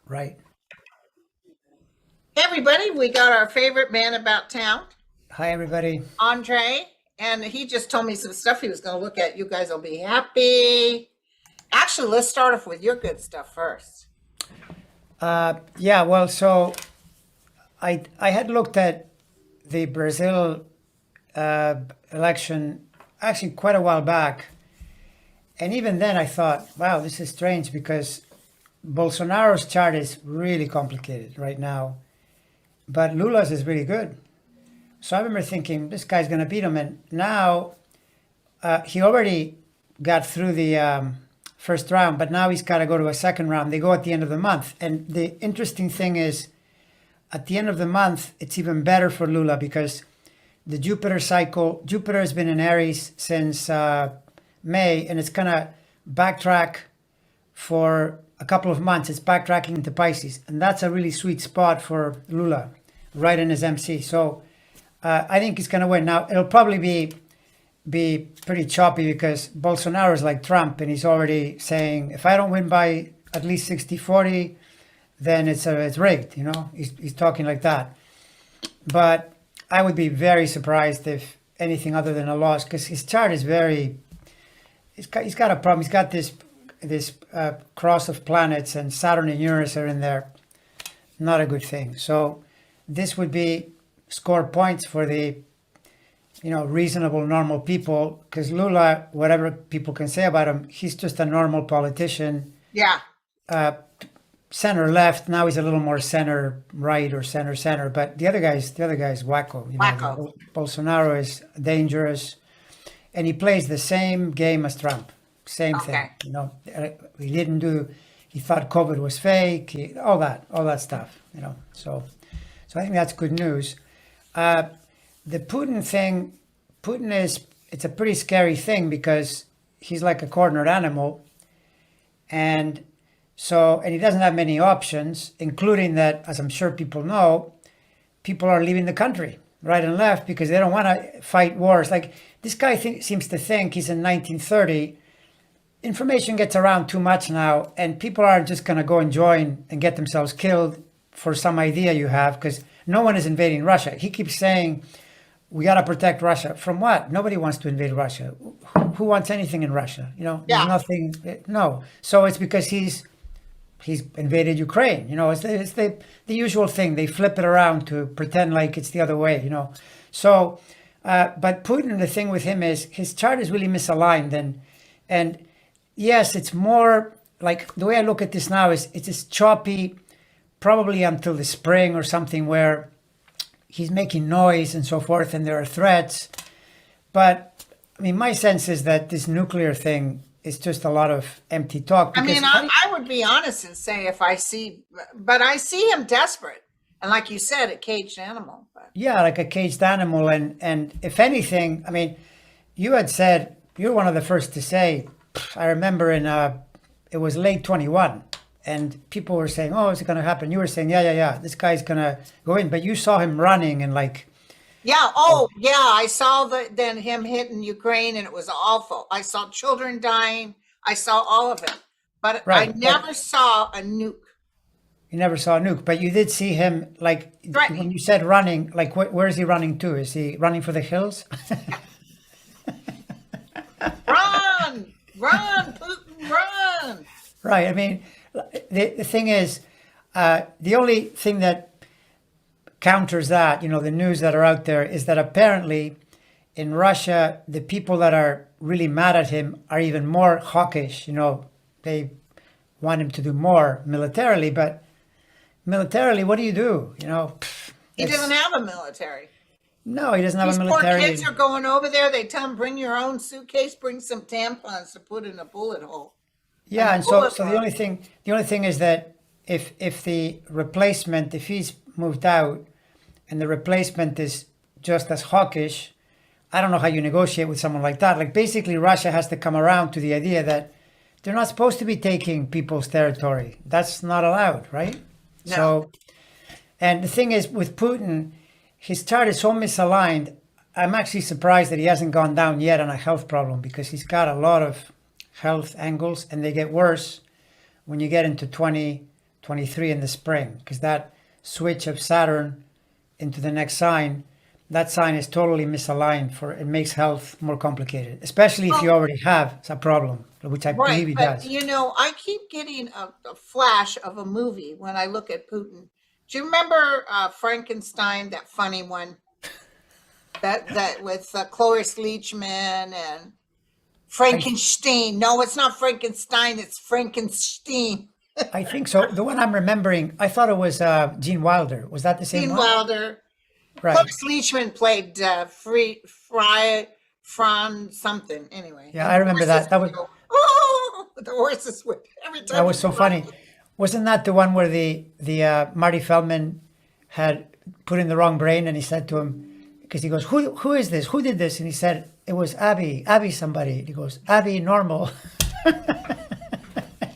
Right. Hey everybody, we got our favorite man about town, Hi, everybody. Andre, and he just told me some stuff he was going to look at. You guys will be happy. Actually, let's start off with your good stuff first. Yeah, well, so I had looked at the Brazil uh, election actually quite a while back, and even then I thought, wow, this is strange because Bolsonaro's chart is really complicated right now, but Lula's is really good. So I remember thinking this guy's going to beat him, and now he already got through the first round, but now he's got to go to a second round. They go at the end of the month, and the interesting thing is, at the end of the month, it's even better for Lula because the Jupiter cycle, Jupiter has been in Aries since May, and it's going to backtrack for a couple of months. It's backtracking into Pisces, and that's a really sweet spot for Lula, right in his MC. So I think he's going to win. Now, it'll probably be pretty choppy because Bolsonaro is like Trump, and he's already saying, if I don't win by at least 60-40, then it's rigged. He's talking like that. But I would be very surprised if anything other than a loss, because his chart is very. He's got a problem. He's got this cross of planets, and Saturn and Uranus are in there. Not a good thing. So this would be score points for the reasonable, normal people, because Lula, whatever people can say about him, he's just a normal politician, Yeah. center left. Now he's a little more center right or center, but the other guy's wacko. Wacko. Bolsonaro is dangerous, and he plays the same game as Trump. Same thing. Okay. He didn't do. He thought COVID was fake. All that stuff. So I think that's good news. The Putin thing, it's a pretty scary thing because he's like a cornered animal. And he doesn't have many options, including that, as I'm sure people know, people are leaving the country right and left because they don't want to fight wars. Like this guy seems to think he's in 1930. Information gets around too much now, and people aren't just going to go and join and get themselves killed for some idea you have, because no one is invading Russia. He keeps saying, we got to protect Russia. From what? Nobody wants to invade Russia. Who wants anything in Russia? There's Yeah. nothing. No. So it's because he's invaded Ukraine. It's the usual thing. They flip it around to pretend like it's the other way. So, but Putin, the thing with him is his chart is really misaligned, and yes, it's more like the way I look at this now is it's choppy, probably until the spring or something where he's making noise and so forth, and there are threats. But I mean, my sense is that this nuclear thing is just a lot of empty talk. I Because mean, I would be honest and say but I see him desperate. And like you said, a caged animal. But yeah, like a caged animal, and if anything, I mean, you had said you're one of the first to say. I remember it was late 21, and people were saying, "Oh, is it going to happen?" You were saying, "Yeah, this guy's going to go in," but you saw him running and like. yeah, oh yeah, I saw then him hitting Ukraine and it was awful. I saw children dying. I saw all of it. But I Right, but never saw a nuke. you never saw a nuke, but you did see him, like, when Threatening. you said running, like, where is he running to? Is he running for the hills? Run! Run, Putin, run! Right. I mean, the thing is, the only thing that counters that, the news that are out there is that apparently in Russia, the people that are really mad at him are even more hawkish. They want him to do more militarily, but militarily, what do you do? He It's doesn't have a military. no, he doesn't have These a poor kids military. are going over there. They tell them, bring your own suitcase, bring some tampons to put in a bullet hole. Yeah, And and so bullet so wound. the only thing is that if the replacement, if he's moved out and the replacement is just as hawkish, I don't know how you negotiate with someone like that. Like basically Russia has to come around to the idea that they're not supposed to be taking people's territory. That's not allowed, right? No. So, and the thing is with Putin, his chart is so misaligned. I'm actually surprised that he hasn't gone down yet on a health problem, because he's got a lot of health angles, and they get worse when you get into 2023 in the spring, because that switch of Saturn into the next sign, that sign is totally misaligned for it makes health more complicated, especially if you Well, already have a problem, which I right, believe he but does. I keep getting a flash of a movie when I look at Putin. Do you remember Frankenstein, that funny one, that with Cloris Leachman and I Frankenstein? No, it's not Frankenstein. It's Frankenstein. I think so. The one I'm remembering, I thought it was Gene Wilder. Was that the same Gene one? Wilder. Right. Cloris Leachman played Fran something. Anyway, Yeah, and I the remember horses that. That would was go, oh, the horses would every that time he was so came out. funny. Wasn't that the one where the Marty Feldman had put in the wrong brain, and he said to him, because he goes, who is this? Who did this? And he said it was Abby somebody. He goes, Abby normal.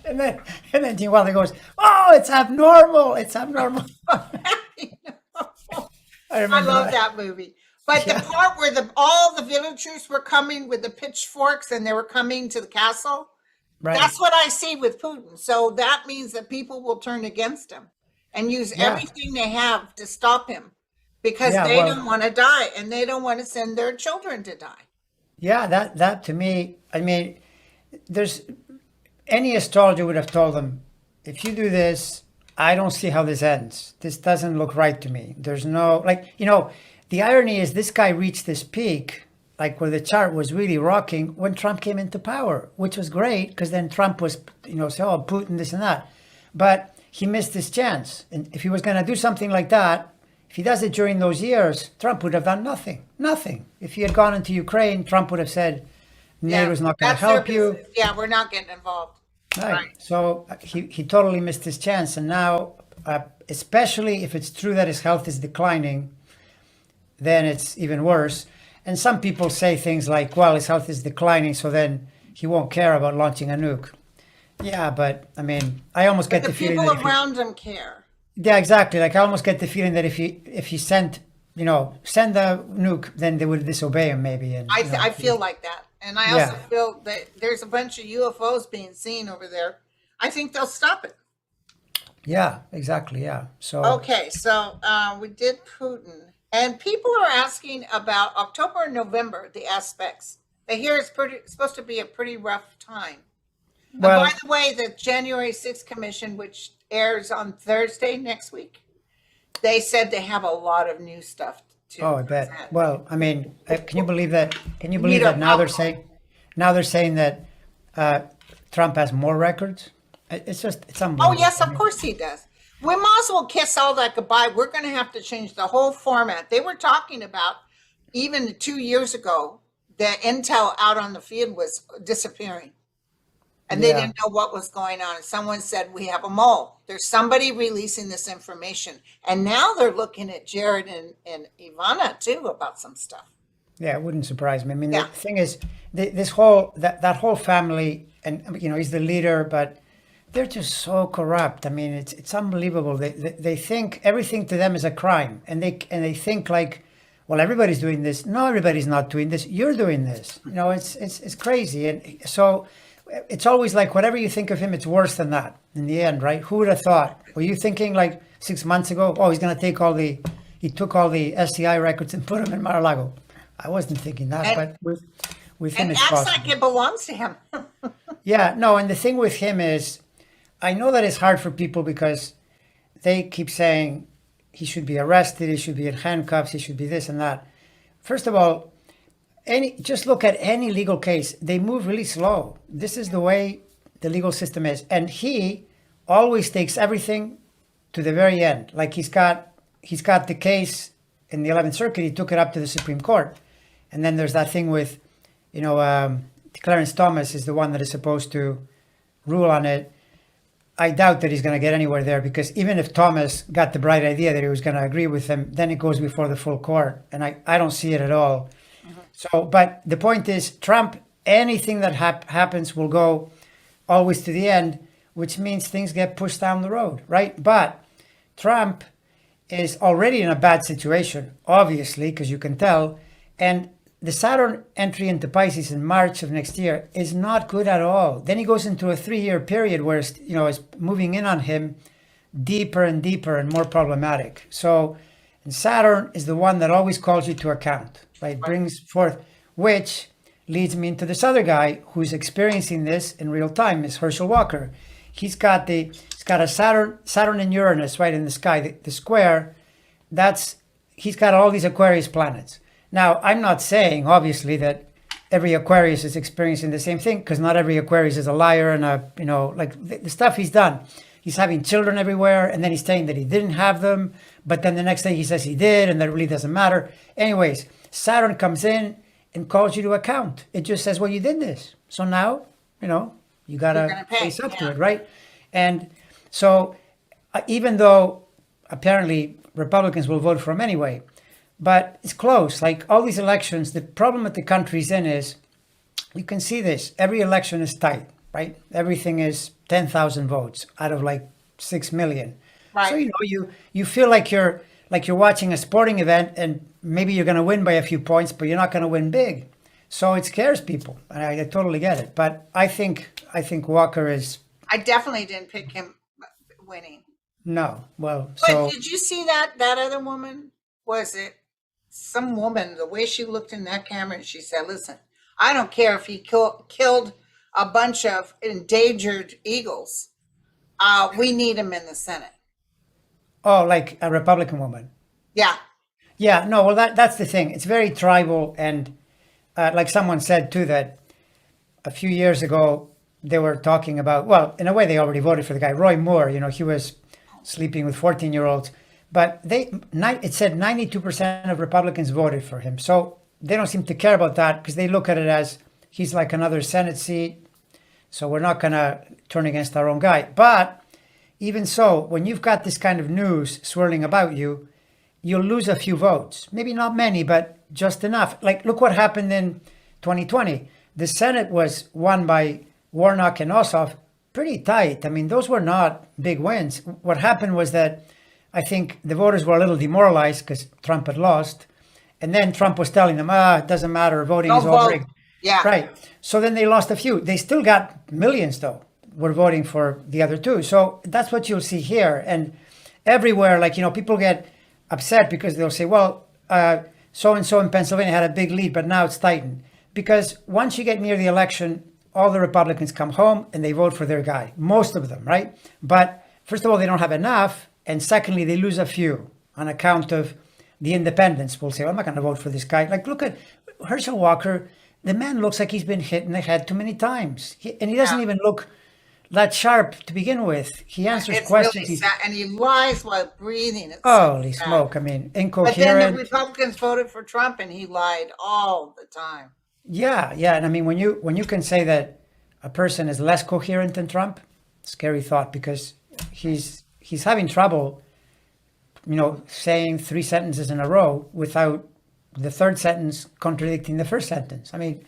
and then and then Gene Wilder goes, oh, it's abnormal. It's abnormal. I I remember love that. that movie. But the Yeah. part where all the villagers were coming with the pitchforks and they were coming to the castle, Right. that's what I see with Putin. So that means that people will turn against him and use Yeah. everything they have to stop him because Yeah. they don't Well, want to die and they don't want to send their children to die. yeah, that to me, I mean, there's any astrologer would have told them, if you do this, I don't see how this ends. This doesn't look right to me. There's no, like, the irony is this guy reached this peak, like where the chart was really rocking when Trump came into power, which was great because then Trump was, say, oh, Putin, this and that. But he missed his chance. And if he was going to do something like that, if he does it during those years, Trump would have done nothing. Nothing. If he had gone into Ukraine, Trump would have said, Yeah, NATO's not going to that's their help you. business. Yeah, we're not getting involved. Right. Right. So he totally missed his chance. And now, especially if it's true that his health is declining, then it's even worse. And some people say things like, well, his health is declining, so then he won't care about launching a nuke. Yeah, but I mean, I almost But get the the feeling people that if he, around him care. yeah, exactly. Like I almost get the feeling that if he send the nuke, then they would disobey him maybe. And I feel like that. And I also yeah, feel that there's a bunch of UFOs being seen over there. I think they'll stop it. yeah, exactly. Yeah. So Okay, so we did Putin. And people are asking about October and November, the aspects. They hear it's supposed to be a pretty rough time. And well, by the way, the January 6th Commission, which airs on Thursday next week, they said they have a lot of new stuff to oh, I bet. present. Well, I mean, can you believe that? Can you We need believe a that PowerPoint. now they're saying that Trump has more records? It's Oh, unbelievable. yes, I of mean, course he does. We might as well kiss all that goodbye. We're going to have to change the whole format. They were talking about even 2 years ago, the intel out on the field was disappearing and they yeah, didn't know what was going on. And someone said, we have a mole. There's somebody releasing this information. And now they're looking at Jared and Ivana too about some stuff. yeah, it wouldn't surprise me. I mean, the Yeah. thing is, this whole that whole family, and he's the leader, but they're just so corrupt. I mean, it's unbelievable. They think everything to them is a crime, and they think like, well, everybody's doing this. No, everybody's not doing this. You're doing this. It's crazy, and so it's always like whatever you think of him, it's worse than that in the end, right? Who would have thought? Were you thinking like 6 months ago? Oh, he's gonna take he took all the SCI records and put them in Mar-a-Lago. I wasn't thinking that, And, but with him and it's acts possible. like it belongs to him. Yeah, no, and the thing with him is, I know that it's hard for people because they keep saying he should be arrested, he should be in handcuffs, he should be this and that. First of all, just look at any legal case. They move really slow. This is the way the legal system is. And he always takes everything to the very end. Like he's got the case in the 11th Circuit, he took it up to the Supreme Court. And then there's that thing with, Clarence Thomas is the one that is supposed to rule on it. I doubt that he's going to get anywhere there because even if Thomas got the bright idea that he was going to agree with him, then it goes before the full court. And I don't see it at all. So, but the point is, Trump, anything that happens will go always to the end, which means things get pushed down the road, right? But Trump is already in a bad situation, obviously, because you can tell. And the Saturn entry into Pisces in March of next year is not good at all. Then he goes into a 3-year period where it's moving in on him deeper and deeper and more problematic. So, and Saturn is the one that always calls you to account, right? Brings forth, which leads me into this other guy who's experiencing this in real time, is Herschel Walker. He's got a Saturn and Uranus right in the sky, the square. He's got all these Aquarius planets. Now, I'm not saying obviously that every Aquarius is experiencing the same thing, because not every Aquarius is a liar and the stuff he's done. He's having children everywhere, and then he's saying that he didn't have them, but then the next day he says he did, and that really doesn't matter. Anyways, Saturn comes in and calls you to account. It just says, well, you did this. So now, you got to face up to it, right? And so even though apparently Republicans will vote for him anyway, but it's close. Like all these elections, the problem that the country's in is, you can see this, every election is tight, right? Everything is 10,000 votes out of like 6 million. Right. So, you feel like you're watching a sporting event, and maybe you're going to win by a few points, but you're not going to win big. So it scares people. And I totally get it. But I think Walker is. I definitely didn't pick him winning. No. Well, but did you see that other woman? Was it some woman, the way she looked in that camera, and she said, listen, I don't care if he killed a bunch of endangered eagles. We need him in the Senate. Oh, like a Republican woman. Yeah. Yeah, no, well, that's the thing. It's very tribal. And like someone said, too, that a few years ago, they were talking about, well, in a way, they already voted for the guy, Roy Moore. He was sleeping with 14-year-olds. But it said 92% of Republicans voted for him. So they don't seem to care about that, because they look at it as he's like another Senate seat. So we're not going to turn against our own guy. But even so, when you've got this kind of news swirling about you, you'll lose a few votes. Maybe not many, but just enough. Like, look what happened in 2020. The Senate was won by Warnock and Ossoff pretty tight. I mean, those were not big wins. What happened was that I think the voters were a little demoralized because Trump had lost. And then Trump was telling them, it doesn't matter, voting is all rigged. Yeah. Right. So then they lost a few. They still got millions, though, were voting for the other two. So that's what you'll see here. And everywhere, people get upset because they'll say, well, so-and-so in Pennsylvania had a big lead, but now it's tightened. Because once you get near the election, all the Republicans come home and they vote for their guy. Most of them, right? But first of all, they don't have enough. And secondly, they lose a few on account of the independents. Will say, well, I'm not going to vote for this guy. Like, look at Herschel Walker. The man looks like he's been hit in the head too many times. And he doesn't even look that sharp to begin with. He answers questions. Really sad, and he lies while breathing. It's holy smoke. I mean, incoherent. But then the Republicans voted for Trump, and he lied all the time. Yeah. And I mean, when you can say that a person is less coherent than Trump, scary thought, because he's having trouble, saying 3 sentences in a row without the third sentence contradicting the first sentence. I mean,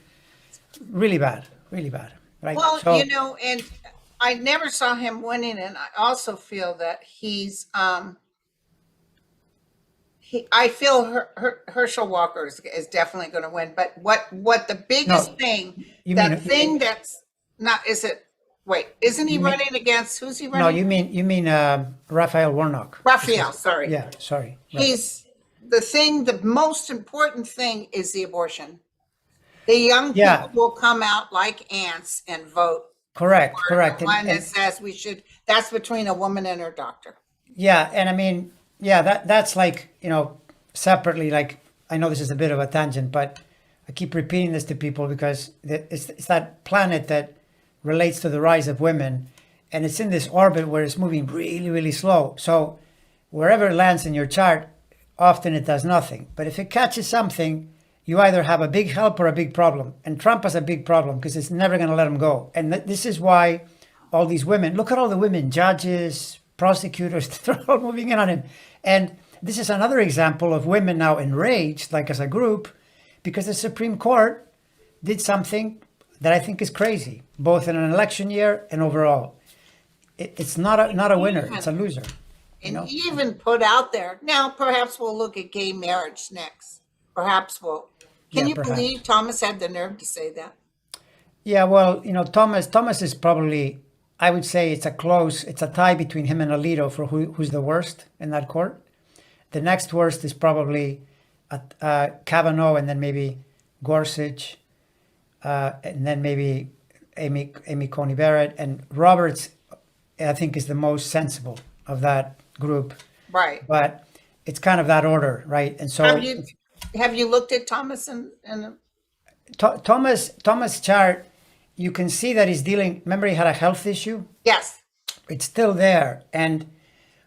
really bad, right? Well, and I never saw him winning, and I also feel that he's, I feel Herschel Walker is definitely going to win. But what the biggest thing, that's not, is it? Wait, isn't he running against, who's he running? No, you mean Raphael Warnock. Raphael, sorry. Yeah, sorry. Right. The most important thing is the abortion. The young people will come out like ants and vote. Correct. The one that says that's between a woman and her doctor. Yeah, and I mean, that's like, separately, like, I know this is a bit of a tangent, but I keep repeating this to people because it's that planet that relates to the rise of women, and it's in this orbit where it's moving really, really slow. So wherever it lands in your chart, often it does nothing. But if it catches something, you either have a big help or a big problem. And Trump has a big problem because it's never going to let him go. And this is why all these women, look at all the women, judges, prosecutors, they're all moving in on him. And this is another example of women now enraged, like as a group, because the Supreme Court did something that I think is crazy, both in an election year and overall. It's not a winner, it's a loser. And even put out there, now perhaps we'll look at gay marriage next. Perhaps we'll. Can you believe Thomas had the nerve to say that? Yeah, well, Thomas is probably I would say it's a tie between him and Alito for who's the worst in that court. The next worst is probably Kavanaugh, and then maybe Gorsuch, and then maybe Amy Coney Barrett, and Roberts. I think is the most sensible of that group. Right. But it's kind of that order, right? And so have you looked at Thomas and Thomas chart, you can see that he's dealing. Remember, he had a health issue. yes. It's still there, and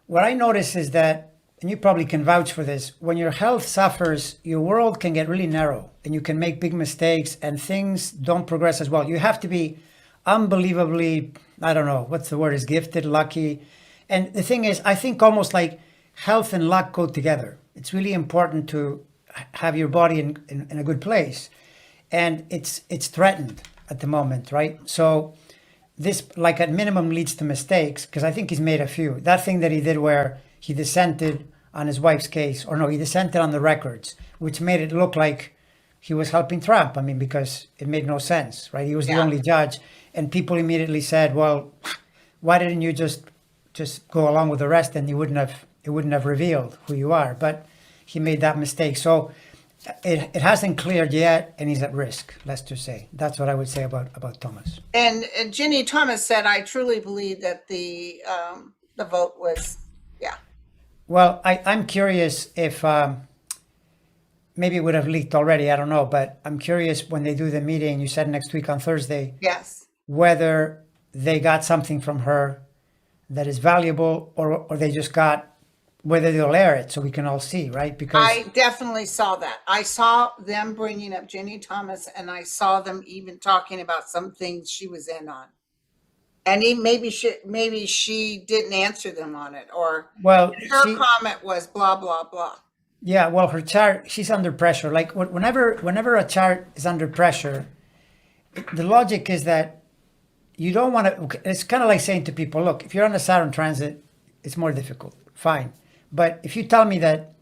what I notice is that, and you probably can vouch for this, when your health suffers, your world can get really narrow, and you can make big mistakes, and things don't progress as well. You have to be unbelievably, I don't know what's the word, is gifted, lucky. And the thing is, I think almost like health and luck go together. It's really important to have your body in a good place, and it's threatened at the moment, right? So this, like, at minimum leads to mistakes, because I think he's made a few. That thing that he did where he dissented on his wife's case, or no, he dissented on the records, which made it look like he was helping Trump. I mean, because it made no sense, right? He was the only judge, and people immediately said, "Well, why didn't you just go along with the rest, and it wouldn't have revealed who you are?" But he made that mistake, so it hasn't cleared yet, and he's at risk. Let's just say that's what I would say about Thomas. And Ginny Thomas said, "I truly believe that the vote was, yeah." Well, I'm curious if maybe it would have leaked already. I don't know, but I'm curious when they do the meeting. You said next week on Thursday. Yes. Whether they got something from her that is valuable, or they just got, whether they'll air it so we can all see, right? Because I definitely saw that. I saw them bringing up Ginny Thomas, and I saw them even talking about some things she was in on. And maybe she didn't answer them on it, or well, her comment was blah, blah, blah. Yeah, well, her chart, she's under pressure. Like whenever a chart is under pressure, the logic is that you don't want to, it's kind of like saying to people, look, if you're on a Saturn transit, it's more difficult. Fine. But if you tell me that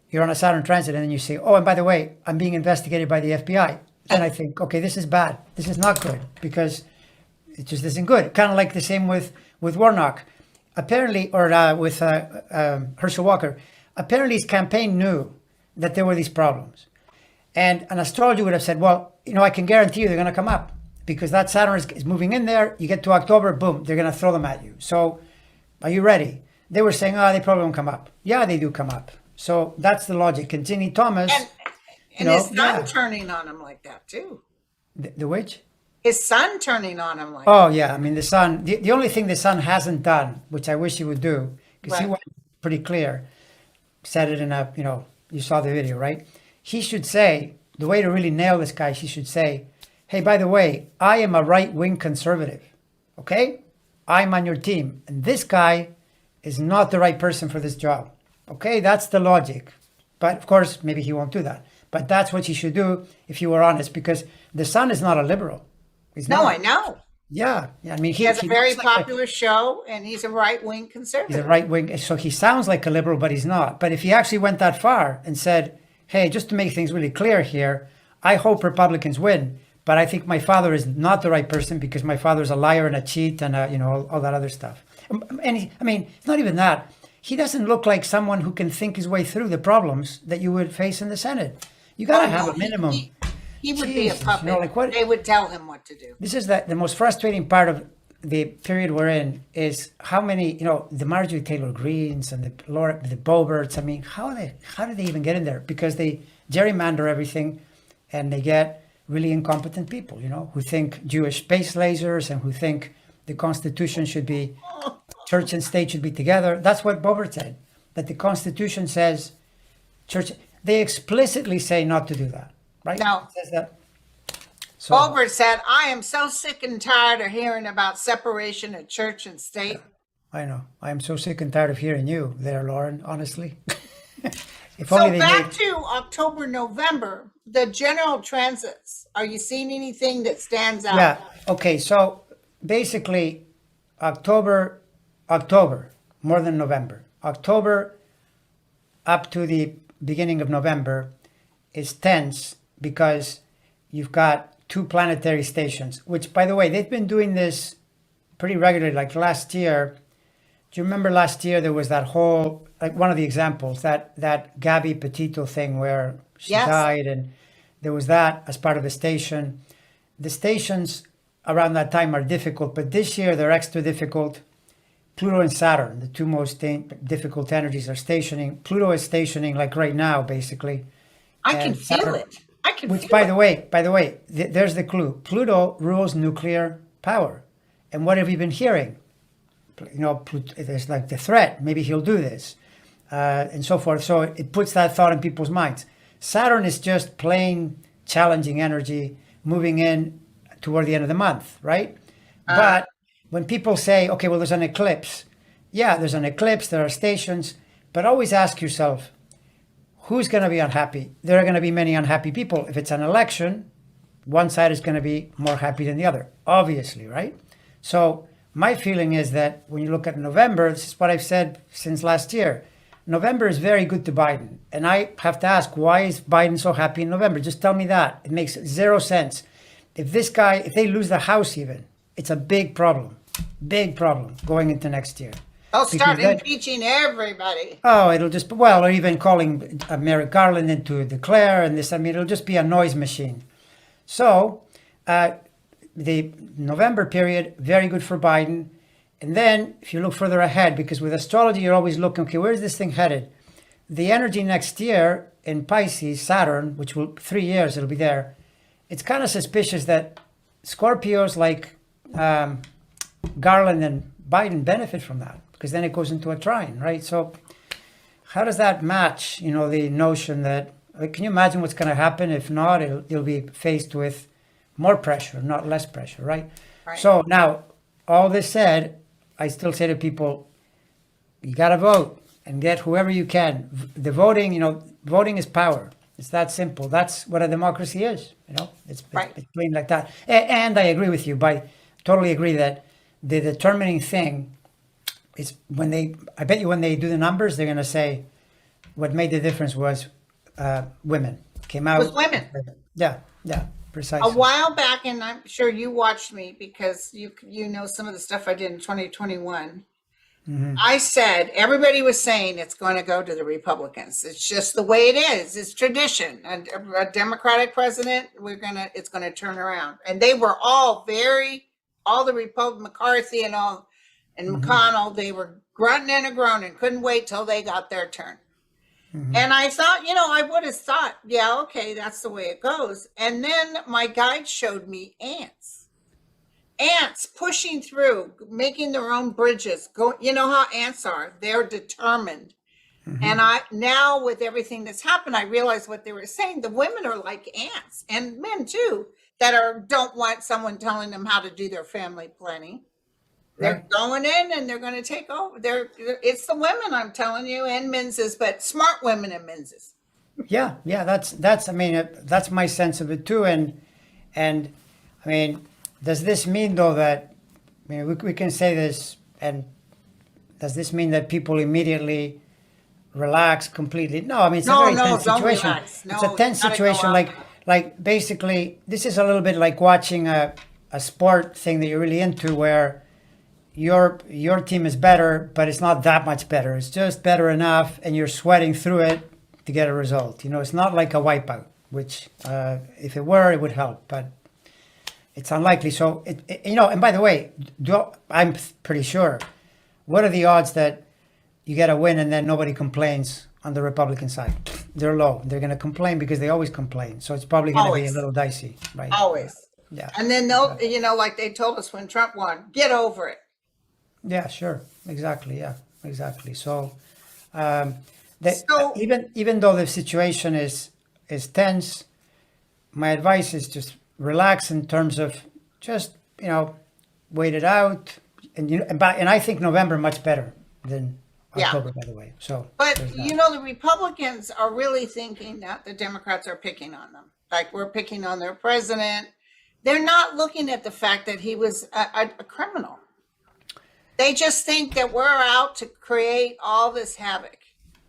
you're on a Saturn transit and then you say, oh, and by the way, I'm being investigated by the FBI, then I think, okay, this is bad. This is not good, because it just isn't good. Kind of like the same with Warnock, apparently, or with Herschel Walker. Apparently his campaign knew that there were these problems. And an astrologer would have said, well, I can guarantee you they're going to come up, because that Saturn is moving in there. You get to October, boom, they're going to throw them at you. So are you ready? They were saying, oh, they probably won't come up. Yeah, they do come up. So that's the logic. And Ginny Thomas. And his son turning on him like that, too. The which? His son turning on him like that. Oh, yeah. I mean, the son, the only thing the son hasn't done, which I wish he would do, because he was pretty clear, said it in a, you saw the video, right? He should say, the way to really nail this guy, he should say, hey, by the way, I am a right-wing conservative, okay? I'm on your team. And this guy is not the right person for this job, okay? That's the logic. But of course, maybe he won't do that. But that's what he should do if you were honest, because the son is not a liberal. He's not. No, I know. Yeah. I mean, he has a very popular show, and he's a right-wing conservative. He's a right-wing, so he sounds like a liberal, but he's not. But if he actually went that far and said, hey, just to make things really clear here, I hope Republicans win, but I think my father is not the right person, because my father's a liar and a cheat and all that other stuff. And it's not even that. He doesn't look like someone who can think his way through the problems that you would face in the Senate. You got to have a minimum. He would be a puppet. They would tell him what to do. This is the most frustrating part of the period we're in, is how many, the Marjorie Taylor Greens and the Boberts. I mean, how do they even get in there? Because they gerrymander everything, and they get really incompetent people, who think Jewish space lasers, and who think the Constitution should be, church and state should be together. That's what Bobert said, that the Constitution says church. They explicitly say not to do that, right? No. It says that. So, Bobert said, I am so sick and tired of hearing about separation of church and state. I know. I am so sick and tired of hearing you there, Lauren, honestly. Back to October, November, the general transits. Are you seeing anything that stands out? Yeah. Okay. So basically, October, more than November. October up to the beginning of November is tense, because you've got two planetary stations, which, by the way, they've been doing this pretty regularly. Like last year, do you remember last year there was that whole, like one of the examples, that Gabby Petito thing where she Yes. died, and there was that as part of the station. The stations around that time are difficult, but this year they're extra difficult. Pluto and Saturn, the two most difficult energies, are stationing. Pluto is stationing like right now, basically, I can and feel Saturn, it. I can which, feel it. by the way, there's the clue. Pluto rules nuclear power, and what have we been hearing? There's like the threat. Maybe he'll do this, and so forth. So it puts that thought in people's minds. Saturn is just plain challenging energy, moving in toward the end of the month, right? But when people say, okay, well, there's an eclipse. Yeah, there's an eclipse. There are stations, but always ask yourself, who's going to be unhappy? There are going to be many unhappy people. If it's an election, one side is going to be more happy than the other, obviously, right? So my feeling is that when you look at November, this is what I've said since last year. November is very good to Biden. And I have to ask, why is Biden so happy in November? Just tell me that. It makes zero sense. If they lose the House even, it's a big problem going into next year. They'll start Because impeaching everybody. oh, it'll just, well, or even calling Merrick Garland in to declare and this. I mean, it'll just be a noise machine. So the November period, very good for Biden. And then if you look further ahead, because with astrology, you're always looking, okay, where's this thing headed? The energy next year in Pisces, Saturn, which will 3 years, it'll be there. It's kind of suspicious that Scorpios like Garland and Biden benefit from that, because then it goes into a trine, right? So how does that match, the notion that, can you imagine what's going to happen? If not, you'll be faced with more pressure, not less pressure, right? Right. So now, all this said, I still say to people, you got to vote and get whoever you can. The voting is power. It's that simple. That's what a democracy is. It's Right. plain like that. And I agree with you. Totally agree that the determining thing is I bet you when they do the numbers, they're going to say what made the difference was women came out. With women. Yeah, A precisely. while back, and I'm sure you watched me because you know some of the stuff I did in 2021. I said everybody was saying it's going to go to the Republicans. It's just the way it is. It's tradition. And a Democratic president, it's going to turn around. And they were all the Republican McCarthy and all, and McConnell. They were grunting and groaning, couldn't wait till they got their turn. And I thought, I would have thought, yeah, okay, that's the way it goes. And then my guide showed me ants pushing through, making their own bridges. You know how ants are. They're determined. And now with everything that's happened, I realized what they were saying. The women are like ants, and men too, that don't want someone telling them how to do their family planning. They're Right. going in and they're going to take over. It's the women, I'm telling you, and menses, but smart women and menses. Yeah, that's. I mean, that's my sense of it too. And I mean, does this mean though that, I mean, we can say this, and does this mean that people immediately relax completely? No, I mean, it's a very tense don't situation. relax. No, It's a tense you gotta go situation. out. Like basically, this is a little bit like watching a sport thing that you're really into, where your team is better, but it's not that much better. It's just better enough, and you're sweating through it to get a result. It's not like a wipeout, which if it were, it would help, but it's unlikely. So and by the way, I'm pretty sure. What are the odds that you get a win and then nobody complains on the Republican side? They're low. They're going to complain because they always complain. So it's probably going to be a Always. little dicey, right? Always. Yeah. And then they'll, like they told us when Trump won, get over it. Yeah, sure. Exactly. Yeah, exactly. So, So- even though the situation is tense, my advice is just relax in terms of just wait it out, and I think November much better than Yeah. October, by the way. So, But there's that. the Republicans are really thinking that the Democrats are picking on them. Like we're picking on their president. They're not looking at the fact that he was a criminal. They just think that we're out to create all this havoc.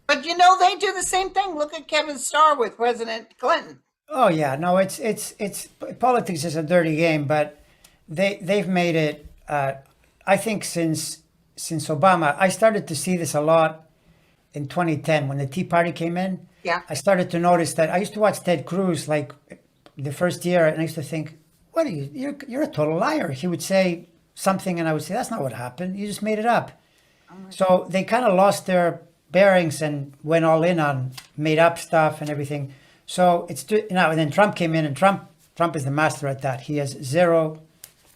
But they do the same thing. Look at Kevin Starr with President Clinton. Oh yeah, no, it's politics is a dirty game, but they've made it I think since Obama, I started to see this a lot in 2010 when the Tea Party came in. Yeah. I started to notice that I used to watch Ted Cruz like the first year, and I used to think, "What are you? You're a total liar." He would say something, and I would say, "That's not what happened. You just made it up." So they kind of lost their bearings and went all in on made up stuff and everything. So and then Trump came in, and Trump is the master at that. He has zero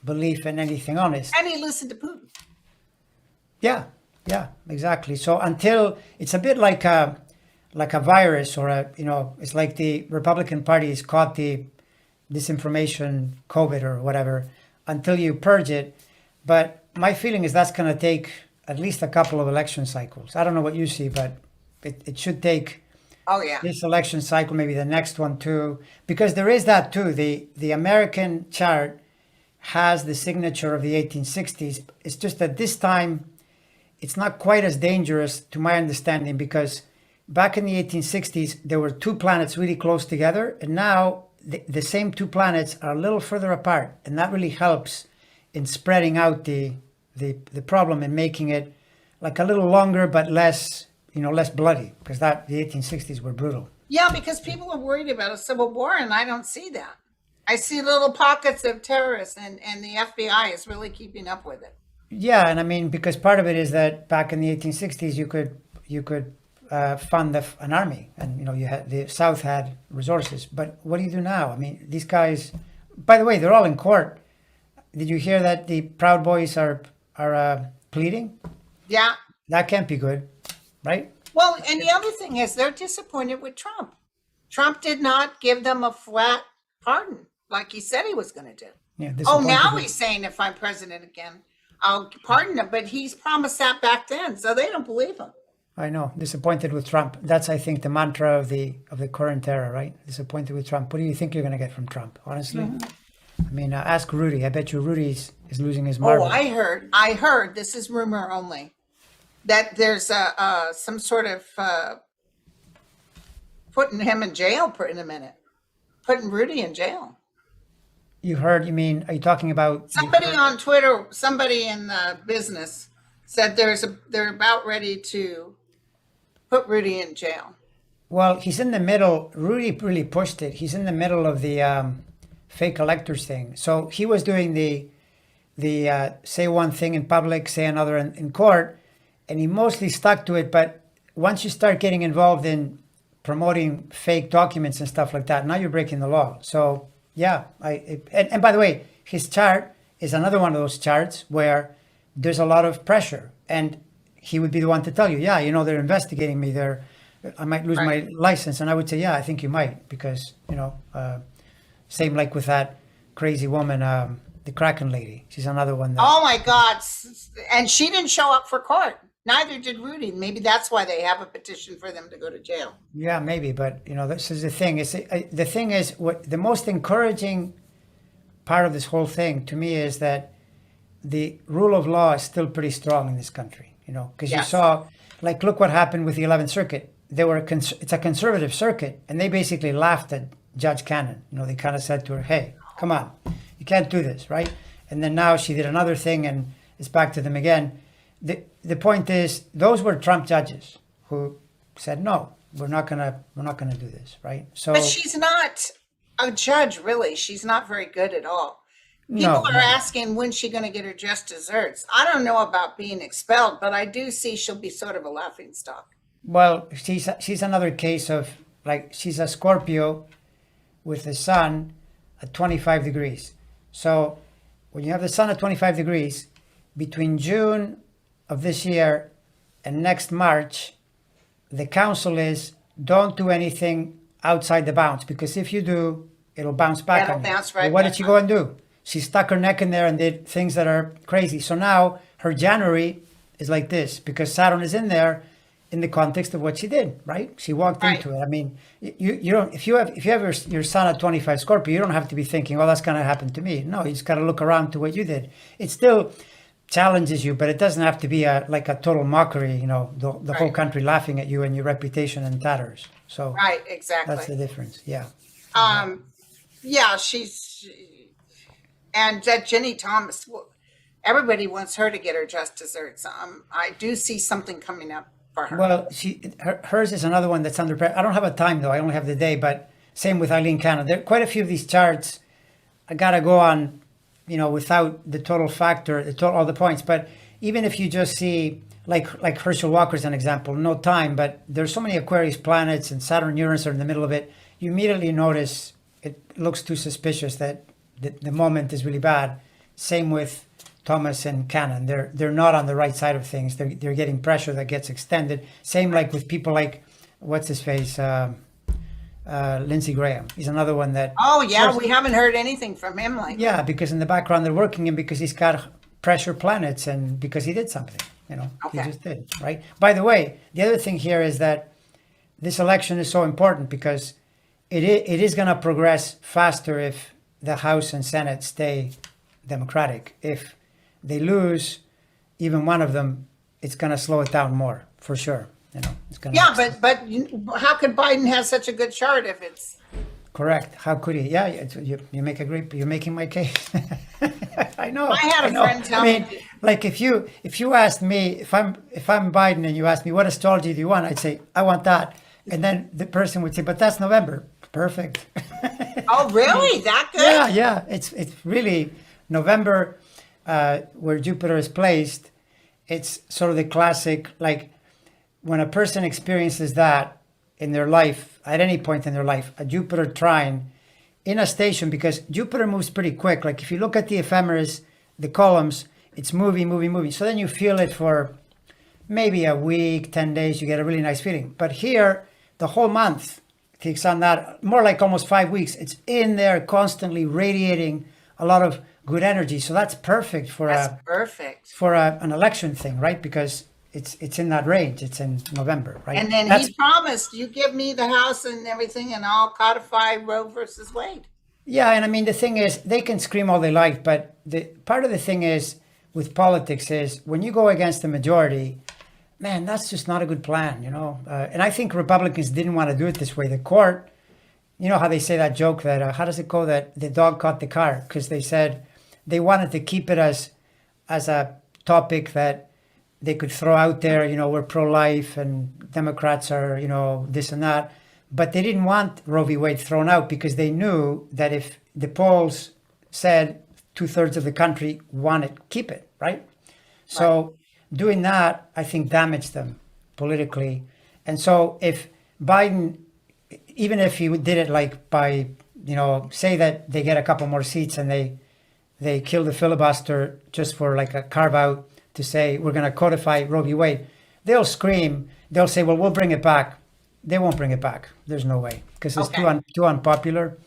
belief in anything honest. And he listened to Putin. Yeah, yeah, exactly. So until it's a bit like a virus or it's like the Republican Party has caught the disinformation COVID or whatever until you purge it. But my feeling is that's going to take at least a couple of election cycles. I don't know what you see, but it should take Oh, yeah. this election cycle, maybe the next one too, because there is that too. The American chart has the signature of the 1860s. It's just that this time it's not quite as dangerous to my understanding, because back in the 1860s, there were two planets really close together. And now the same two planets are a little further apart. And that really helps in spreading out the problem and making it like a little longer, but less bloody, because the 1860s were brutal. Yeah, because people are worried about a civil war, and I don't see that. I see little pockets of terrorists, and the FBI is really keeping up with it. Yeah, and I mean, because part of it is that back in the 1860s, you could fund an army, and the South had resources. But what do you do now? I mean, these guys. By the way, they're all in court. Did you hear that the Proud Boys are pleading? Yeah. That can't be good, right? Well, and the other thing is they're disappointed with Trump. Trump did not give them a flat pardon like he said he was going to do. Yeah. Oh, now he's saying if I'm president again, I'll pardon him. But he's promised that back then, so they don't believe him. I know. Disappointed with Trump. That's, I think, the mantra of the current era, right? Disappointed with Trump. What do you think you're going to get from Trump, honestly? I mean, ask Rudy. I bet you Rudy is losing his marbles. Oh, I heard, this is rumor only, that there's some sort of putting him in jail in a minute. Putting Rudy in jail. You heard, are you talking about? Somebody on Twitter, somebody in the business said they're about ready to put Rudy in jail. Well, he's in the middle. Rudy really pushed it. He's in the middle of the fake electors thing. So he was doing the say one thing in public, say another in court, and he mostly stuck to it. But once you start getting involved in promoting fake documents and stuff like that, now you're breaking the law. So yeah, and by the way, his chart is another one of those charts where there's a lot of pressure, and he would be the one to tell you, yeah, they're investigating me. I might lose my license, and I would say, yeah, I think you might, because same like with that crazy woman, the Kraken lady. She's another one. Oh my God! And she didn't show up for court. Neither did Rudy. Maybe that's why they have a petition for them to go to jail. Yeah, maybe. But this is the thing. The thing is, what the most encouraging part of this whole thing to me is that the rule of law is still pretty strong in this country. Because you saw, like, look what happened with the 11th Circuit. It's a conservative circuit, and they basically laughed at Judge Cannon. They kind of said to her, "Hey, come on, you can't do this, right?" And then now she did another thing, and it's back to them again. The point is, those were Trump judges who said, "No, we're not gonna do this," right? So, but she's not a judge, really. She's not very good at all. People are asking when's she going to get her just desserts. I don't know about being expelled, but I do see she'll be sort of a laughingstock. Well, she's another case of, like, she's a Scorpio with the sun at 25 degrees. So when you have the sun at 25 degrees, between June of this year and next March, the counsel is don't do anything outside the bounds, because if you do, it'll bounce back on you. Right, what did she go and do? She stuck her neck in there and did things that are crazy. So now her January is like this, because Saturn is in there in the context of what she did, right? She walked into it. I mean, you don't, if you have your sun at 25 Scorpio, you don't have to be thinking, "Oh, that's going to happen to me." No, you just got to look around to what you did. It still challenges you, but it doesn't have to be like a total mockery, the whole country laughing at you and your reputation in tatters. So right, exactly. That's the difference. Yeah. Yeah, and that Jenny Thomas, everybody wants her to get her just desserts. I do see something coming up for her. Well, hers is another one that's under pressure. I don't have a time though. I only have the day, but same with Eileen Cannon. There are quite a few of these charts. I gotta go on, without the total factor, all the points. But even if you just see like Herschel Walker is an example, no time, but there's so many Aquarius planets and Saturn, Uranus are in the middle of it. You immediately notice it looks too suspicious that the moment is really bad. Same with Thomas and Cannon. They're not on the right side of things. They're getting pressure that gets extended. Same like with people like what's his face, Lindsey Graham. He's another one that. Oh yeah, we haven't heard anything from him Yeah, because in the background they're working him because he's got pressure planets and because he did something. He just did, right? By the way, the other thing here is that this election is so important because it is going to progress faster if the House and Senate stay Democratic. If they lose even one of them, it's going to slow it down more, for sure. It's going to. Yeah, but how could Biden have such a good chart if it's correct? How could he? Yeah, you make a great. You're making my case. I know. I had a friend tell me. Like if you asked me if I'm Biden and you asked me what astrology do you want, I'd say I want that, and then the person would say, but that's November. Perfect. Oh, really? That good? Yeah. It's really November, where Jupiter is placed. It's sort of the classic, like when a person experiences that in their life, at any point in their life, a Jupiter trine in a station, because Jupiter moves pretty quick. Like if you look at the ephemeris, the columns, it's moving. So then you feel it for maybe a week, 10 days, you get a really nice feeling. But here, the whole month takes on that, more like almost 5 weeks. It's in there constantly radiating a lot of good energy. So that's perfect for an election thing, right? Because it's in that range. It's in November, right? And then he promised, you give me the house and everything and I'll codify Roe versus Wade. Yeah, and I mean, the thing is, they can scream all they like, but part of the thing is, with politics is, when you go against the majority, man, that's just not a good plan, And I think Republicans didn't want to do it this way. The court, how they say that joke that, how does it go, that the dog caught the car? Because they said they wanted to keep it as a topic that they could throw out there, we're pro-life and Democrats are, this and that. But they didn't want Roe v. Wade thrown out because they knew that if the polls said 2/3 of the country want to keep it, right? So doing that, I think, damaged them politically. And so if Biden, even if he did it like by, say that they get a couple more seats and they kill the filibuster just for like a carve out to say we're going to codify Roe v. Wade, they'll scream. They'll say, well, we'll bring it back. They won't bring it back. There's no way because it's too unpopular.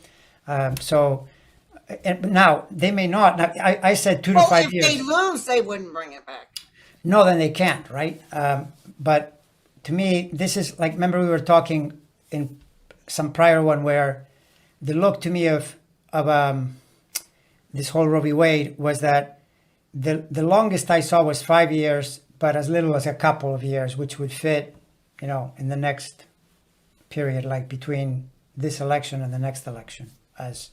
And now they may not. Now, I said 2 to 5 years. If they lose, they wouldn't bring it back. No, then they can't, right? But to me, this is like, remember we were talking in some prior one where the look to me of this whole Roe v. Wade was that the longest I saw was 5 years, but as little as a couple of years, which would fit, in the next period, like between this election and the next election, as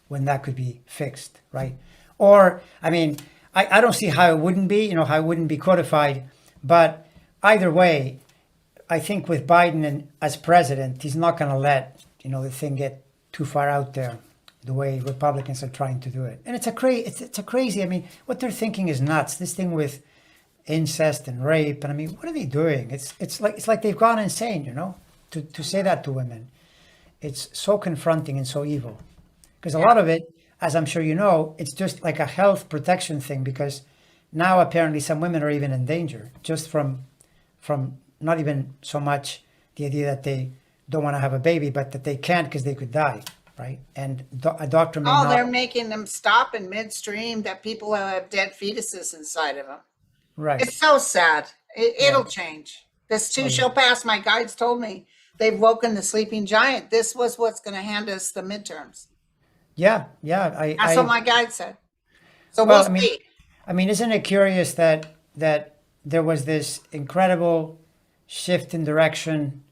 when that could be fixed, right? Or, I mean, I don't see how it wouldn't be, how it wouldn't be codified. But either way, I think with Biden and as president, he's not going to let, the thing get too far out there the way Republicans are trying to do it. And it's a crazy, I mean, what they're thinking is nuts. This thing with incest and rape. And I mean, what are they doing? It's like they've gone insane, to say that to women. It's so confronting and so evil. Because a lot of it, as I'm sure you know, it's just like a health protection thing, because now apparently some women are even in danger just from not even so much the idea that they don't want to have a baby, but that they can't because they could die, right? And a doctor may not. They're making them stop in midstream, that people have dead fetuses inside of them. Right. It's so sad. It'll change. This too shall pass. My guides told me they've woken the sleeping giant. This was what's going to hand us the midterms. Yeah. That's what my guide said. So we'll see. I mean, isn't it curious that there was this incredible shift in direction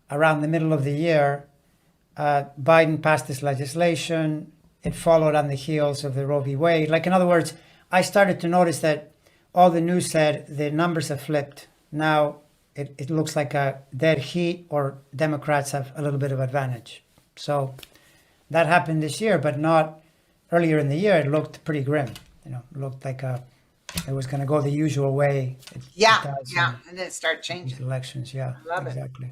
around the middle of the year? Biden passed this legislation. It followed on the heels of the Roe v. Wade. Like, in other words, I started to notice that all the news said the numbers have flipped. Now it looks like a dead heat, or Democrats have a little bit of advantage. So that happened this year, but not earlier in the year. It looked pretty grim. It looked like it was going to go the usual way. It does in and then start changing. these elections. Yeah, Love it. exactly.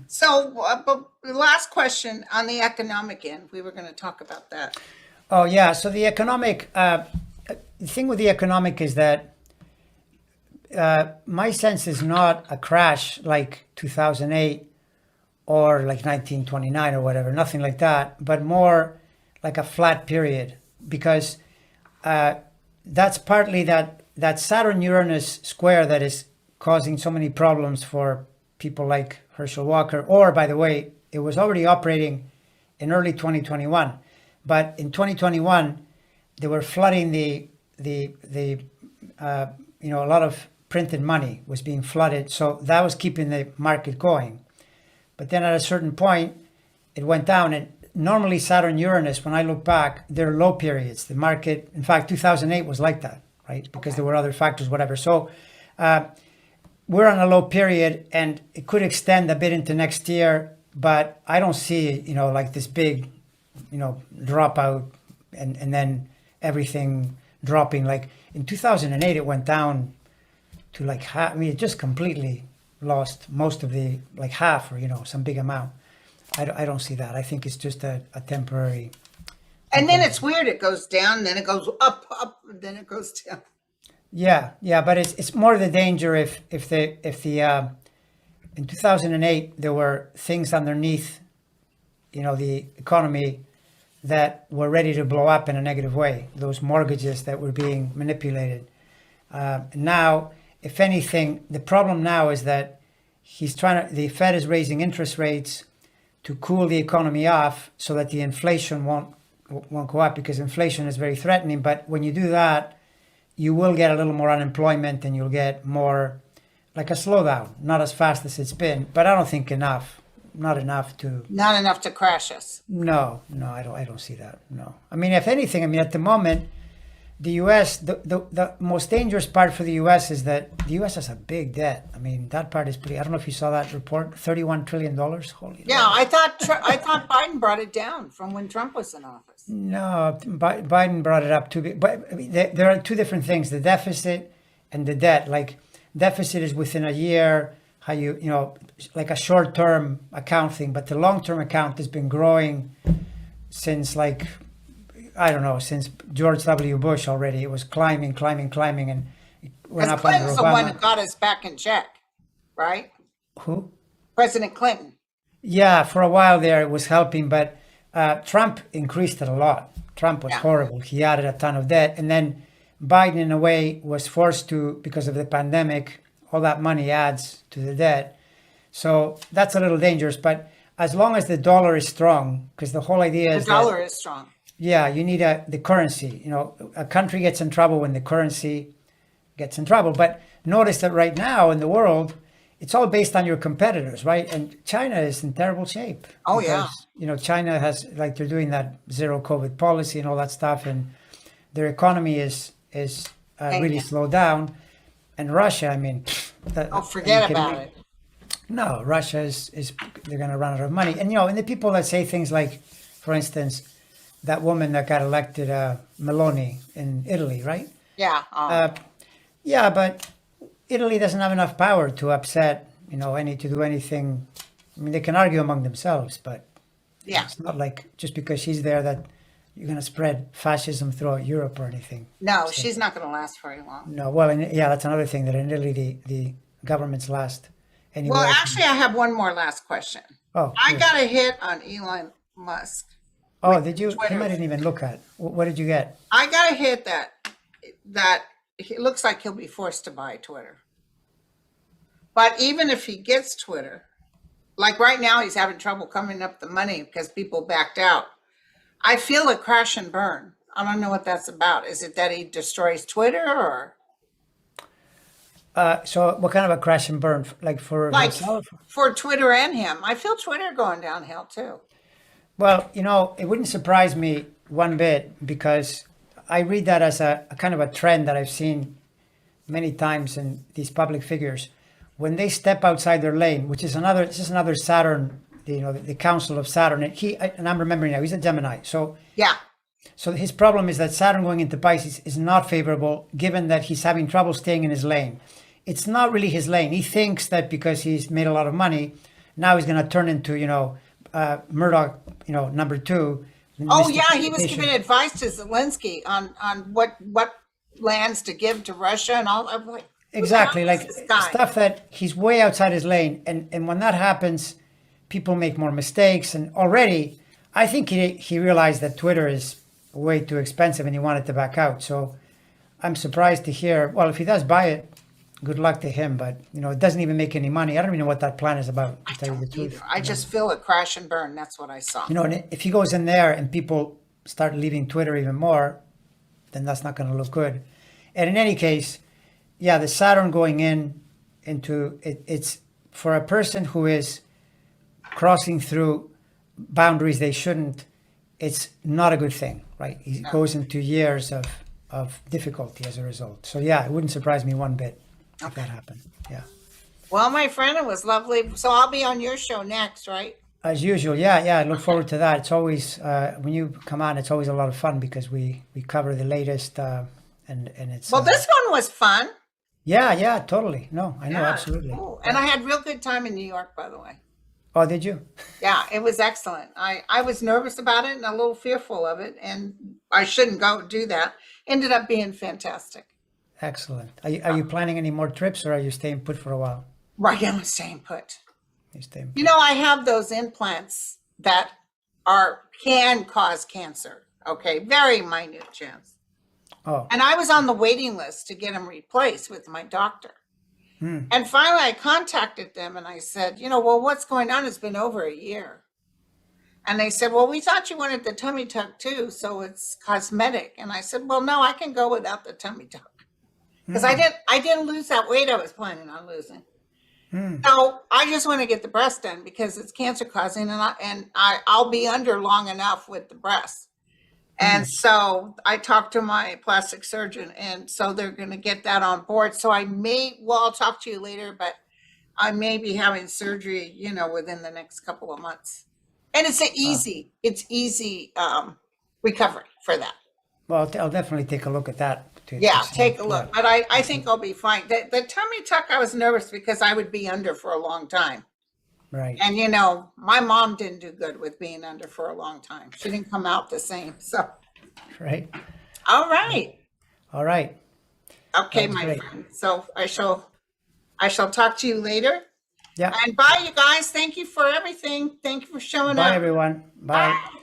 So, but the last question on the economic end, we were going to talk about that. Oh yeah. So the economic the thing with the economic is that my sense is not a crash like 2008 or like 1929 or whatever, nothing like that, but more like a flat period, because that's partly that Saturn-Uranus square that is causing so many problems for people like Herschel Walker. Or, by the way, it was already operating in early 2021, but in 2021 they were flooding a lot of printed money was being flooded, so that was keeping the market going. But then at a certain point, it went down. And normally Saturn Uranus, when I look back, they're low periods. The market, in fact, 2008 was like that, right? Because there were other factors, whatever. So we're on a low period, and it could extend a bit into next year. But I don't see, like this big, dropout and then everything dropping. Like in 2008, it went down to like half. I mean, it just completely lost most of the, like half, or some big amount. I don't see that. I think it's just a temporary. And then it's weird. It goes down, then it goes up, then it goes down. Yeah, but it's more the danger if the in 2008 there were things underneath, the economy that were ready to blow up in a negative way. Those mortgages that were being manipulated. Now, if anything, the problem now is that the Fed is raising interest rates to cool the economy off so that the inflation won't go up, because inflation is very threatening. But when you do that, you will get a little more unemployment, and you'll get more like a slowdown, not as fast as it's been, but I don't think not enough to crash us. No, I don't see that. No. I mean, if anything, at the moment, the U.S., the most dangerous part for the U.S. is that the U.S. has a big debt. I mean, that part is pretty. I don't know if you saw that report, $31 trillion. Holy. Yeah, Lord. I thought Biden brought it down from when Trump was in office. No, Biden brought it up too big. But I mean, there are two different things: the deficit and the debt. Like, deficit is within a year, how like a short-term account thing, but the long-term account has been growing since since George W. Bush already. It was climbing, and it went up under Obama. Clinton's the one who got us back in check, right? Who? President Clinton. Yeah, for a while there it was helping, but Trump increased it a lot. Trump was horrible. He added a ton of debt. And then Biden, in a way, was forced to, because of the pandemic, all that money adds to the debt. So that's a little dangerous. But as long as the dollar is strong, because the whole idea is the dollar is strong. Yeah, you need the currency. A country gets in trouble when the currency gets in trouble. But notice that right now in the world, it's all based on your competitors, right? And China is in terrible shape. Oh, because, China has, they're doing that zero COVID policy and all that stuff, and their economy is really slowed down. And Russia, forget about it. No, Russia is they're going to run out of money. And the people that say things like, for instance, that woman that got elected, Meloni in Italy, right? Yeah. Yeah, but Italy doesn't have enough power to upset, to do anything. I mean, they can argue among themselves, but it's not like just because she's there that you're going to spread fascism throughout Europe or anything. No, so, she's not going to last very long. No, well, that's another thing, that in Italy, the governments last anyway. Well, actually, I have one more last question. Oh, I got a hit on Elon Musk. Oh, did you? Him I didn't even look at. What did you get? I got a hit that it looks like he'll be forced to buy Twitter. But even if he gets Twitter, like right now he's having trouble coming up the money because people backed out. I feel a crash and burn. I don't know what that's about. Is it that he destroys Twitter, or? So what kind of a crash and burn? Like for himself? For Twitter and him. I feel Twitter going downhill too. Well, it wouldn't surprise me one bit, because I read that as a kind of a trend that I've seen many times in these public figures. When they step outside their lane, which is another Saturn, the council of Saturn, and I'm remembering now, he's a Gemini. Yeah. So his problem is that Saturn going into Pisces is not favorable, given that he's having trouble staying in his lane. It's not really his lane. He thinks that because he's made a lot of money, now he's going to turn into, Murdoch, number two. Oh yeah, he was giving advice to Zelensky on what lands to give to Russia and all. I'm like, exactly, like stuff that he's way outside his lane, and when that happens, people make more mistakes. And already, I think he realized that Twitter is way too expensive, and he wanted to back out. So I'm surprised to hear. Well, if he does buy it, good luck to him. But it doesn't even make any money. I don't even know what that plan is about. To tell you the truth, I just feel it crash and burn. That's what I saw. And if he goes in there and people start leaving Twitter even more, then that's not going to look good. And in any case, yeah, the Saturn going into it's for a person who is crossing through boundaries they shouldn't. It's not a good thing, right? He goes into years of difficulty as a result. So yeah, it wouldn't surprise me one bit if that happened. Yeah. Well, my friend, it was lovely. So I'll be on your show next, right? As usual, yeah. I look forward to that. It's always when you come on, it's always a lot of fun because we cover the latest and it's. Well, this one was fun. Yeah, totally. No, I know, Yeah, absolutely. cool. And I had real good time in New York, by the way. Oh, did you? Yeah, it was excellent. I was nervous about it and a little fearful of it, and I shouldn't go do that. Ended up being fantastic. Excellent. Are you planning any more trips, or are you staying put for a while? Right, I'm staying put. You're staying put. I have those implants that can cause cancer. Okay, very minute chance. Oh. And I was on the waiting list to get them replaced with my doctor. And finally I contacted them and I said, well, what's going on? It's been over a year. And they said, well, we thought you wanted the tummy tuck too, so it's cosmetic. And I said, well, no, I can go without the tummy tuck. Because I didn't lose that weight I was planning on losing. So I just want to get the breast done because it's cancer causing, and I'll be under long enough with the breast. And so I talked to my plastic surgeon, and so they're going to get that on board. So I'll talk to you later, but I may be having surgery, within the next couple of months. And it's easy recovery for that. Well, I'll definitely take a look at that. Yeah, take a look. But I think I'll be fine. The tummy tuck, I was nervous because I would be under for a long time. Right. And my mom didn't do good with being under for a long time. She didn't come out the same. So. Right. All right. All right. Okay, my friend. So I shall talk to you later. Yeah. And bye, you guys. Thank you for everything. Thank you for showing up. Bye, everyone. Bye. Bye.